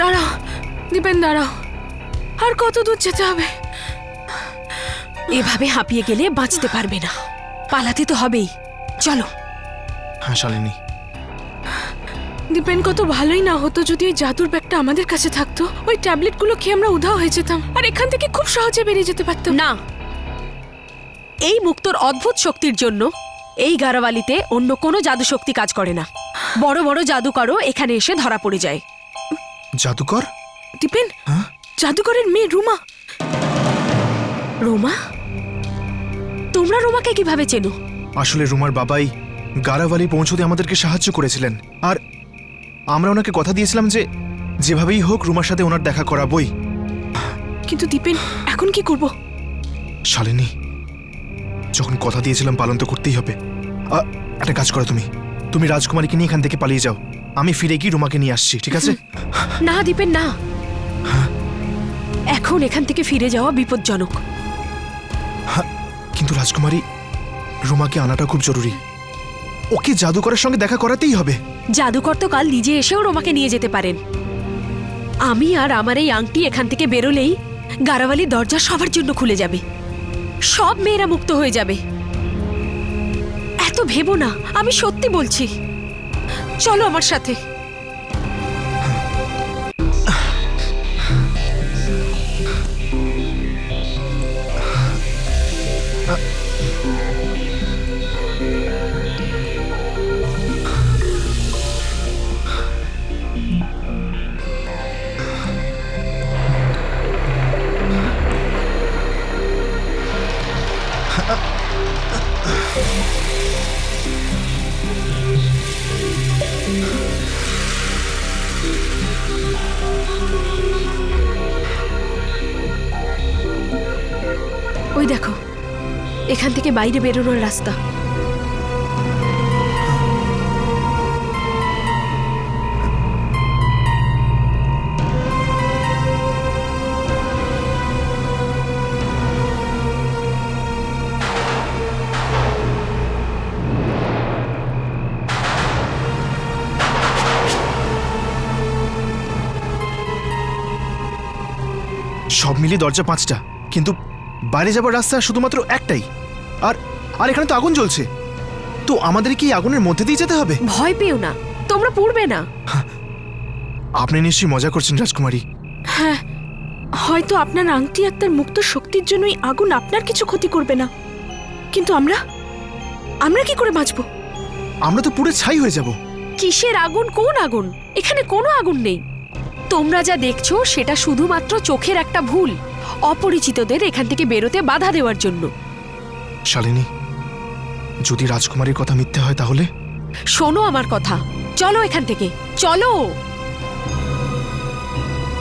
দাঁড়াও দীপেন, দাঁড়াও। আর কত দূর যেতে হবে? এভাবে হাঁপিয়ে গেলে বাঁচতে পারবে না, পালাতে তো হবেই। চলো। হ্যাঁ শালিনী, দীপেন, কত ভালোই না হতো যদি ওই জাদুর ব্যাগটা আমাদের কাছে থাকতো। ওই ট্যাবলেটগুলো খেয়ে আমরা উধাও হয়ে যেতাম, আর এখান থেকে খুব সহজে বেরিয়ে যেতে পারতাম। না, এই মুক্তোর অদ্ভুত শক্তির জন্য এই গারাওয়ালিতে অন্য কোনো জাদু শক্তি কাজ করে না। বড় বড় জাদুকরও এখানে এসে ধরা পড়ে যায়। জাদুকর? দীপেন, হ্যাঁ? জাদুকরের মেয়ে রুমা। রোমা? তোমরা রোমাকে কিভাবে চেনো? আসলে রুমার বাবাই গারাওয়ালি পৌঁছতে আমাদেরকে সাহায্য করেছিলেন, আর আমরা ওনাকে কথা দিয়েছিলাম যে যেভাবেই হোক রুমার সাথে ওনার দেখা করাবই। কিন্তু দীপেন, এখন কি করব? শালিনী, যখন কথা দিয়েছিলাম পালন তো করতেই হবে। একটা কাজ করো, তুমি রাজকুমারীকে নিয়ে এখান থেকে পালিয়ে যাও। আমি ফিরে গিয়ে রুমাকে নিয়ে আসছি, ঠিক আছে? না দীপেন, না। এখন এখান থেকে ফিরে যাওয়া বিপজ্জনক। কিন্তু রাজকুমারী, রুমাকে আনাটা খুব জরুরি। ওকে জাদুকরের সঙ্গে দেখা করাতেই হবে। জাদুকর তো কাল নিজে এসেও রোমাকে নিয়ে যেতে পারেন। আমি আর আমার এই আংটি এখান থেকে বেরোলেই গারাওয়ালির দরজা সবার জন্য খুলে যাবে, সব মেয়েরা মুক্ত হয়ে যাবে। এত ভেবো না, আমি সত্যি বলছি। চলো আমার সাথে। ওই দেখো, এখান থেকে বাইরে বেরোনোর রাস্তা। সব মিলিয়ে দরজা 5টা, কিন্তু বাইরে যাবার রাস্তা শুধুমাত্র একটাই। আর আর এখানে তো আগুন জ্বলছে, তো আমাদের কি আগুনের মধ্যে দিয়ে যেতে হবে? ভয় পেও না, তোমরা পড়বে না। আপনি নিশ্চয়ই মজা করছেন রাজকুমারী। হ্যাঁ, হয়তো আপনার আংটি আর তার মুক্ত শক্তির জন্যই আগুন আপনার কিছু ক্ষতি করবে না, কিন্তু আমরা কি করে বাঁচবো? আমরা তো পুরো ছাই হয়ে যাব। কিসের আগুন? কোন আগুন? এখানে কোনো আগুন নেই। তোমরা যা দেখছো সেটা শুধুমাত্র চোখের একটা ভুল, অপরিচিতদের এখান থেকে বেরোতে বাধা দেওয়ার জন্য। শালিনী, যদি রাজকুমারীর কথা মিথ্যে হয় তাহলে? শোনো আমার কথা, চলো এখান থেকে, চলো।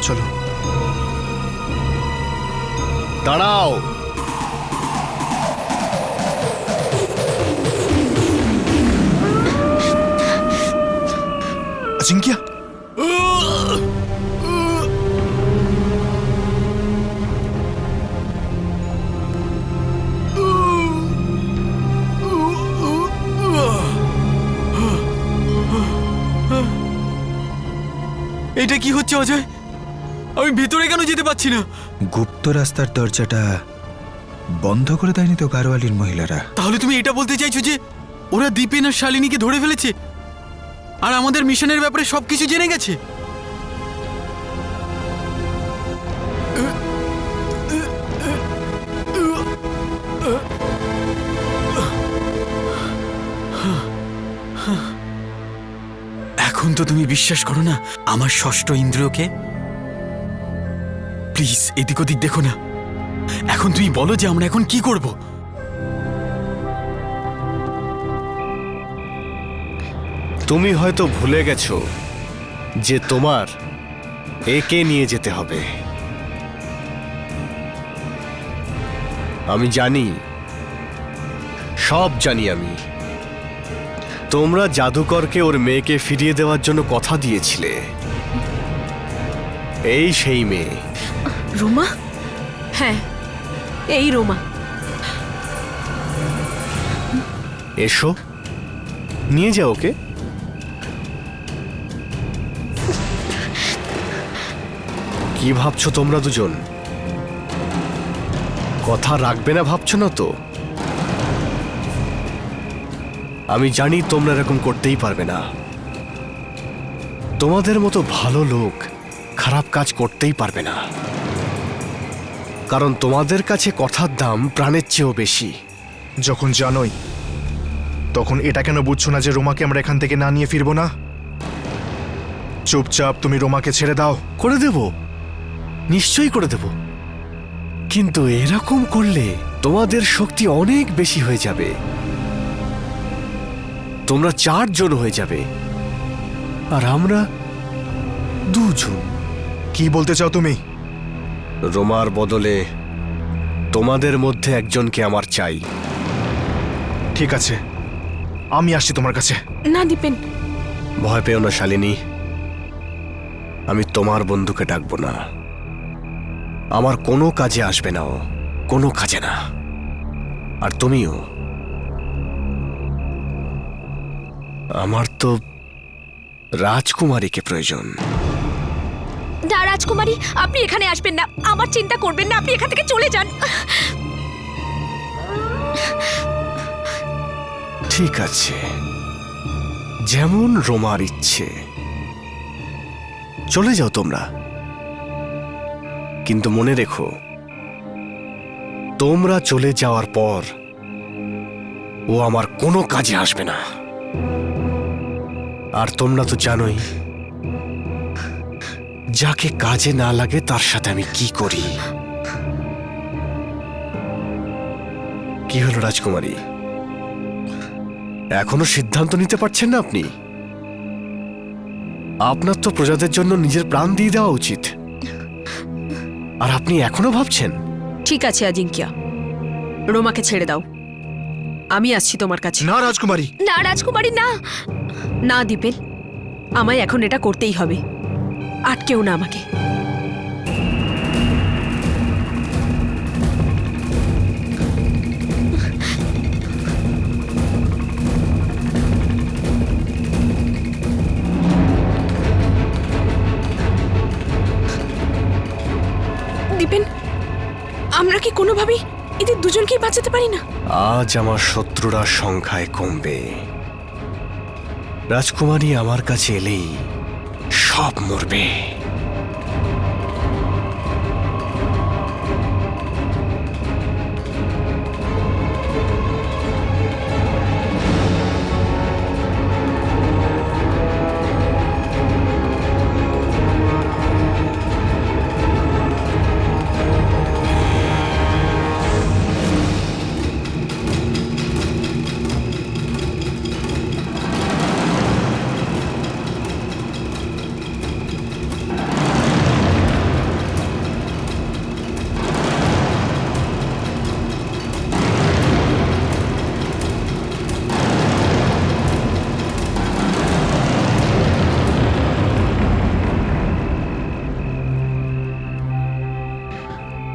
চলো। দাঁড়াও। জিঙ্কিয়া, এটা কি হচ্ছে অজয়? আমি ভেতরে কেন যেতে পারছি না? গুপ্ত রাস্তার দরজাটা বন্ধ করে দেয়নি তো গারোয়ালির মহিলারা? তাহলে তুমি এটা বলতে চাইছো যে ওরা দীপেন আর শালিনীকে ধরে ফেলেছে আর আমাদের মিশনের ব্যাপারে সবকিছু জেনে গেছে? এখন তো তুমি বিশ্বাস করো না আমার ষষ্ঠ ইন্দ্রিয়কে? প্লিজ এদিক ওদিক দেখো না। এখন তুমি বলো যে আমরা এখন কি করব? তুমি হয়তো ভুলে গেছো যে তোমার একে নিয়ে যেতে হবে। আমি জানি, সব জানি আমি। তোমরা জাদুকরকে ওর মেয়েকে ফিরিয়ে দেওয়ার জন্য কথা দিয়েছিলে। এই সেই মেয়ে। রোমা? হ্যাঁ, এই রোমা। এসো, নিয়ে যাও ওকে। কি ভাবছো তোমরা দুজন? কথা রাখবে না ভাবছো না তো? আমি জানি তোমরা এরকম করতেই পারবে না। তোমাদের মতো ভালো লোক খারাপ কাজ করতেই পারবে না, কারণ তোমাদের কাছে কথার দাম প্রাণের চেয়েও বেশি। যখন জানোই তখন এটা কেন বুঝছো না যে রোমাকে আমরা এখান থেকে না নিয়ে ফিরবো না? চুপচাপ তুমি রোমাকে ছেড়ে দাও। করে দেব, নিশ্চয়ই করে দেব, কিন্তু এরকম করলে তোমাদের শক্তি অনেক বেশি হয়ে যাবে। তোমরা 4 জন হয়ে যাবে আর আমরা 2 জন। কি বলতে চাও তুমি? রোমার বদলে তোমাদের মধ্যে একজনকে আমার চাই। ঠিক আছে, আমি আসছি তোমার কাছে। না দীপেন, ভয় পেও না শালিনী, আমি তোমার বন্ধুকে ডাকবো না। আমার কোনো কাজে আসবে না ও, কোনো কাজে না। আর তুমিও। আমার তো রাজকুমারীকে প্রয়োজন। না রাজকুমারী, আপনি এখানে আসবেন না। আমার চিন্তা করবেন না, আপনি এখান থেকে চলে যান। ঠিক আছে, যেমন রোমার ইচ্ছে। চলে যাও তোমরা, কিন্তু মনে রেখো, তোমরা চলে যাওয়ার পর ও আমার কোনো কাজে আসবে না। আর তোমরা তো জানোই যাকে কাজে না লাগে তার সাথে আমি কি করি। কি হলো রাজকুমারী, এখনো সিদ্ধান্ত নিতে পারছেন না আপনি? আপনার তো প্রজাদের জন্য নিজের প্রাণ দিয়ে দেওয়া উচিত, আর আপনি এখনো ভাবছেন? ঠিক আছে আজিঙ্কিয়া, রোমাকে ছেড়ে দাও। আমি আসছি তোমার কাছে। না রাজকুমারী। না রাজকুমারী, না না দীপেন, আমায় এখন এটা করতেই হবে। আটকেও না আমাকে। দীপেন, আমরা কি কোনোভাবেই এদের দুজনকেই বাঁচাতে পারি না? আজ আমার শত্রুরা সংখ্যায় কমবে। রাজকুমারী আমার কাছে এলেই সব মরবে।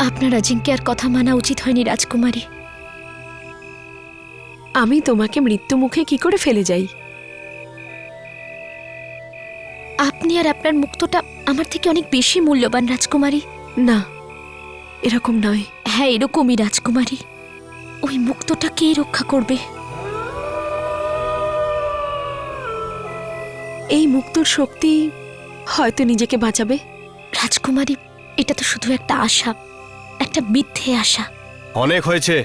আপনার আজিঙ্ক্যার কথা মানা উচিত হয়নি রাজকুমারী। আমি তোমাকে মৃত্যু মুখে কি করে ফেলে যাই? আপনি আর আপনার মুক্তটা আমার থেকে অনেক বেশি মূল্যবান রাজকুমারী। না, এরকম নয়। হ্যাঁ এরকমই রাজকুমারী। ওই মুক্তটা কে রক্ষা করবে? এই মুক্তর শক্তি হয়তো নিজেকে বাঁচাবে। রাজকুমারী, এটা তো শুধু একটা আশা, একটা মিথ্যে আশা। অনেক হয়েছে,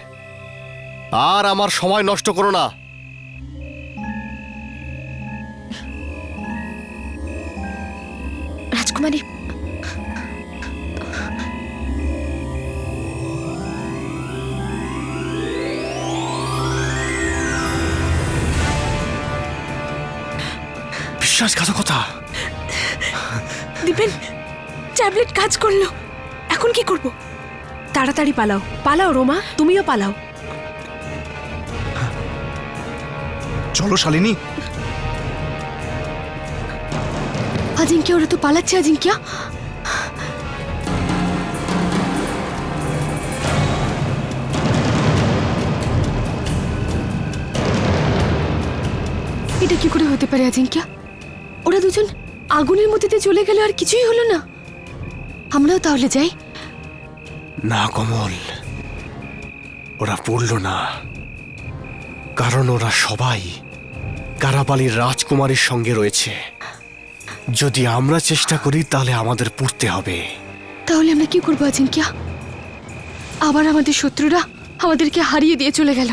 আর আমার সময় নষ্ট করো না। রাজকুমারী, বিশ্বাসঘাতকতা। দীপেন, ট্যাবলেট কাজ করলো, এখন কি করব? তাড়াতাড়ি পালাও, পালাও রোমা, তুমিও পালাও। চলো শালিনী। আজিঙ্ক্যা, ওরা তো পালাচ্ছে। আজিঙ্ক্যা, এটা কি করে হতে পারে আজিঙ্ক্যা? ওরা দুজন আগুনের মধ্যে দিয়ে চলে গেল আর কিছুই হলো না। আমরাও তাহলে যাই। না কমল, ওরা পড়ল না, কারণ ওরা সবাই গারাবালির রাজকুমারীর সঙ্গে রয়েছে। যদি আমরা চেষ্টা করি তাহলে আমাদের পড়তে হবে। তাহলে আমরা কি করবো আজিঙ্কিয়া? আবার আমাদের শত্রুরা আমাদেরকে হারিয়ে দিয়ে চলে গেল।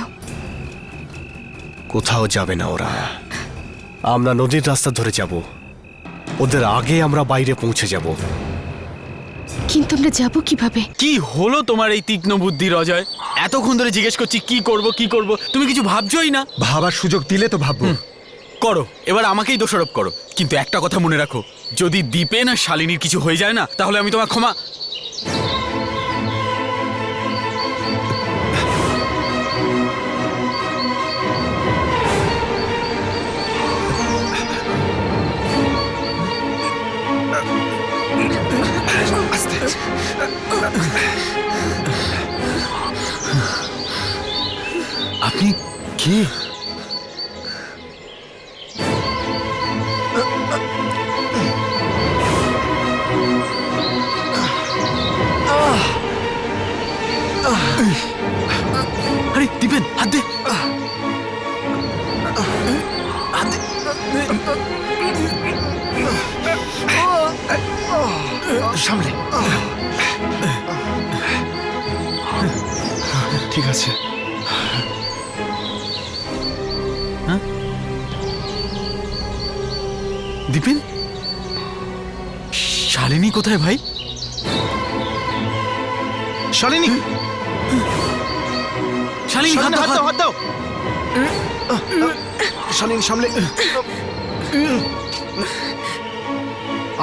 কোথাও যাবে না ওরা। আমরা নদীর রাস্তা ধরে যাব, ওদের আগে আমরা বাইরে পৌঁছে যাব। কিন্তু আমরা যাব কিভাবে? কি হলো তোমার এই তীক্ষ্ণ বুদ্ধির অজয়? এতক্ষণ ধরে জিজ্ঞেস করছি কি করব কি করব, তুমি কিছু ভাবছোই না। ভাবার সুযোগ দিলে তো ভাববো। করো, এবার আমাকেই দোষারোপ করো, কিন্তু একটা কথা মনে রাখো, যদি দীপেন আর শালিনীর কিছু হয়ে যায় না, তাহলে আমি তোমার ক্ষমা। আপনি কে? আরে দীপেন, হাত দে। হাত দে। সামলে। ঠিক আছে। দীপেন, শালিনী কোথায় ভাই? শালিনী, শালিনী, হাত দাও, হাত দাও, হাত দাও। শালিনী সামলে।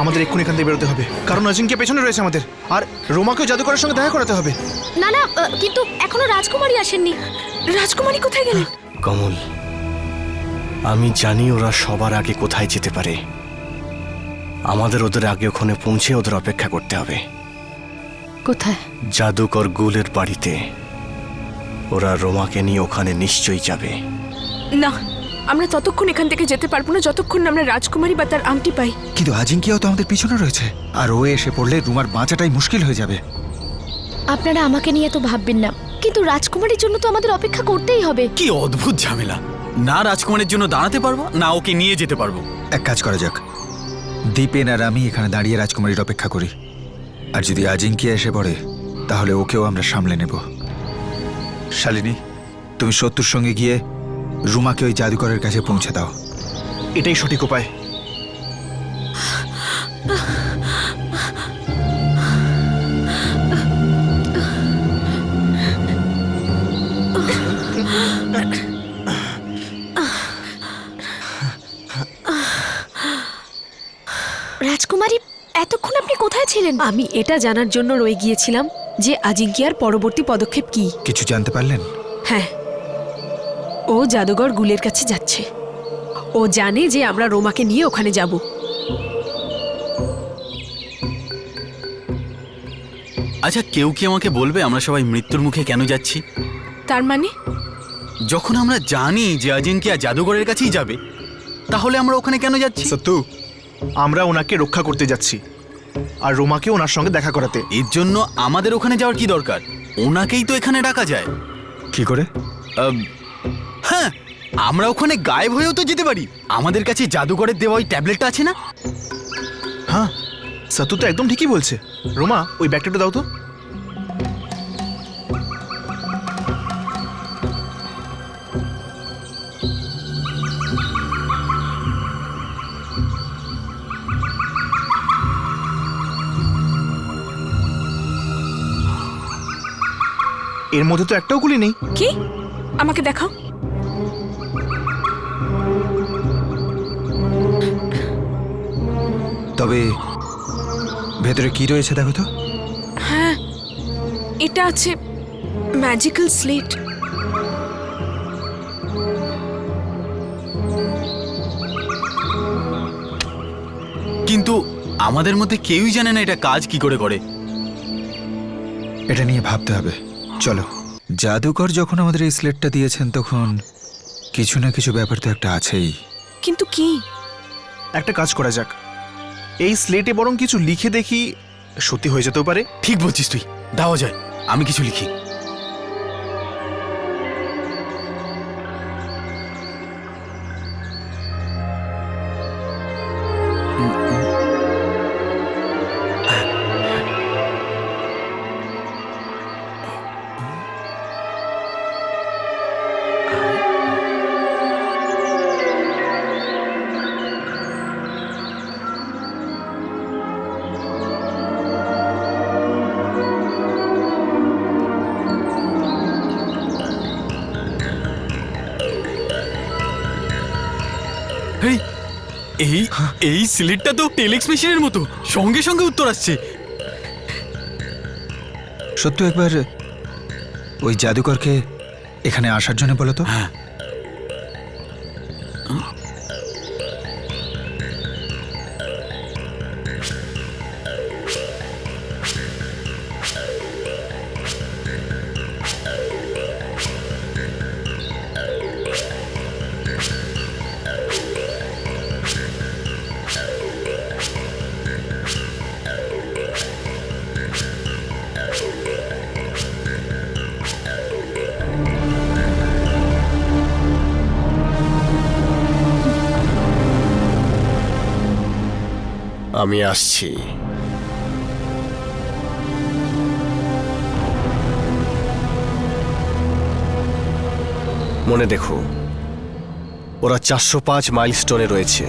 আমাদের এক্ষুনি এখান থেকে বেরোতে হবে, কারণ অজিঙ্ক্য পেছনে রয়েছে আমাদের, আর রোমাকেও জাদুকরের সঙ্গে দেখা করাতে হবে। না না, কিন্তু এখনো রাজকুমারী আসেননি। রাজকুমারী কোথায় গেলেন? কমল, আমি জানি ওরা সবার আগে কোথায় যেতে পারে। আমাদের ওদের আগে ওখানে পৌঁছে ওদের অপেক্ষা করতে হবে। কোথায়? জাদুকর গুলের বাড়িতে। ওরা রোমাকে নিয়ে ওখানে নিশ্চয়ই যাবে। না, আমরা ততক্ষণ এখান থেকে যেতে পারবো না যতক্ষণ না আমরা রাজকুমারী বা তার আংটি পাই। কিন্তু আজিঙ্কিয়াও তো আমাদের পিছনে রয়েছে, আর ও এসে পড়লে রুমার বাঁচাটাই মুশকিল হয়ে যাবে। আপনারা আমাকে নিয়ে তো ভাববেন না, কিন্তু রাজকুমারীর জন্য তো আমাদের অপেক্ষা করতেই হবে। কি অদ্ভুত ঝামেলা! না রাজকুমারের জন্য দাঁড়াতে পারবো, না ওকে নিয়ে যেতে পারবো। এক কাজ করা যাক, দীপেন আর আমি এখানে দাঁড়িয়ে রাজকুমারীর অপেক্ষা করি, আর যদি আজিঙ্কিয়া এসে পড়ে তাহলে ওকেও আমরা সামলে নেব। শালিনী, তুমি শত্রুর সঙ্গে গিয়ে রুমাকে ওই জাদুকরের কাছে পৌঁছে দাও। এটাই সঠিক উপায়। রাজকুমারী, এতক্ষণ আপনি কোথায় ছিলেন? আমি এটা জানার জন্য রয়ে গিয়েছিলাম যে আজিঙ্কিয়ার পরবর্তী পদক্ষেপ কি। কিছু জানতে পারলেন? হ্যাঁ, ও জাদুঘর গুলের কাছে যাচ্ছে। ও জানে যে আমরা রোমাকে নিয়ে ওখানে যাব। আচ্ছা, কেউ কি আমাকে বলবে আমরা সবাই মৃত্যুর মুখে কেন যাচ্ছি? তার মানে যখন আমরা জানি যে অজিঙ্ক্য জাদুঘরের কাছেই যাবে, তাহলে আমরা ওখানে কেন যাচ্ছি? সত্যু, আমরা ওনাকে রক্ষা করতে যাচ্ছি, আর রোমাকে ওনার সঙ্গে দেখা করাতে। এর জন্য আমাদের ওখানে যাওয়ার কি দরকার? ওনাকেই তো এখানে ডাকা যায়। কি করে? হ্যাঁ, আমরা ওখানে গায়েব হয়েও তো যেতে পারি। আমাদের কাছে জাদুঘরের দেওয়া ওই ট্যাবলেটটা আছে না? হ্যাঁ, সত্যু তো একদম ঠিকই বলছে। রোমা, ওই ব্যাগটা দাও তো। এর মধ্যে তো একটাও গুলি নেই। কি? আমাকে দেখাও। তবে ভেতরে কি রয়েছে দেখো তো। হ্যাঁ, এটা আছে ম্যাজিক্যাল স্লেট। কিন্তু আমাদের মধ্যে কেউই জানে না এটা কাজ কি করে করে। এটা নিয়ে ভাবতে হবে। চলো, জাদুকর যখন আমাদের এই স্লেটটা দিয়েছেন তখন কিছু না কিছু ব্যাপার তো একটা আছেই। কিন্তু কি? একটা কাজ করা যাক, এই স্লেটে বরং কিছু লিখে দেখি সত্যি হয়ে যেতেও পারে। ঠিক বলছিস তুই, দেওয়া যায়। আমি কিছু লিখি। এই এই এই সিলেটটা তো টেলিক্স মেশিনের মতো, সঙ্গে সঙ্গে উত্তর আসছে। সত্যি একবার ওই জাদুকরকে এখানে আসার জন্য বলো তো। হ্যাঁ, আমি আসছি। মনে দেখো, ওরা 405 মাইলস্টোনে রয়েছে।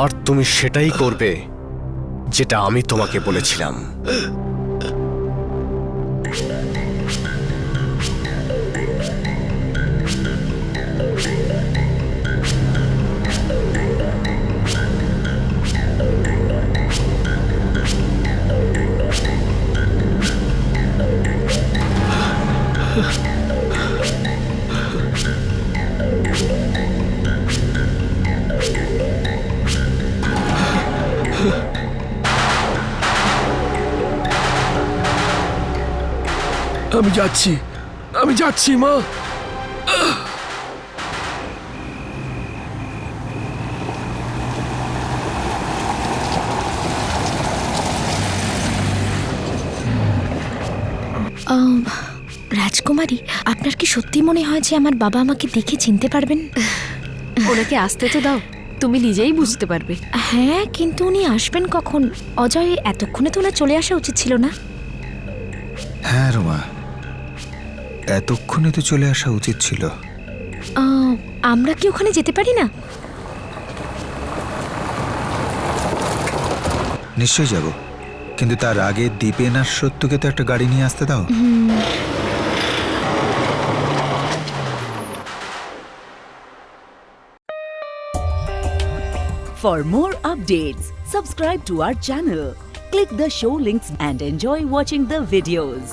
আর তুমি সেটাই করবে যেটা আমি তোমাকে বলেছিলাম। আমি যাচ্ছি মা। রাজকুমারী, আপনার কি সত্যি মনে হয় যে আমার বাবা আমাকে দেখে চিনতে পারবেন? ওনাকে আসতে তো দাও, তুমি নিজেই বুঝতে পারবে। হ্যাঁ, কিন্তু উনি আসবেন কখন? অজয়, এতক্ষণে তো ওনার চলে আসা উচিত ছিল না? হ্যাঁ রোমা, এতক্ষণে তো চলে আসা উচিত ছিল। আমরা কি ওখানে যেতে পারি না? নিশ্চয়ই যাব, কিন্তু তার আগে দীপেন আর সত্যকে তো একটা গাড়ি নিয়ে আসতে দাও। For more updates, subscribe to our channel, click the show links and enjoy watching the videos.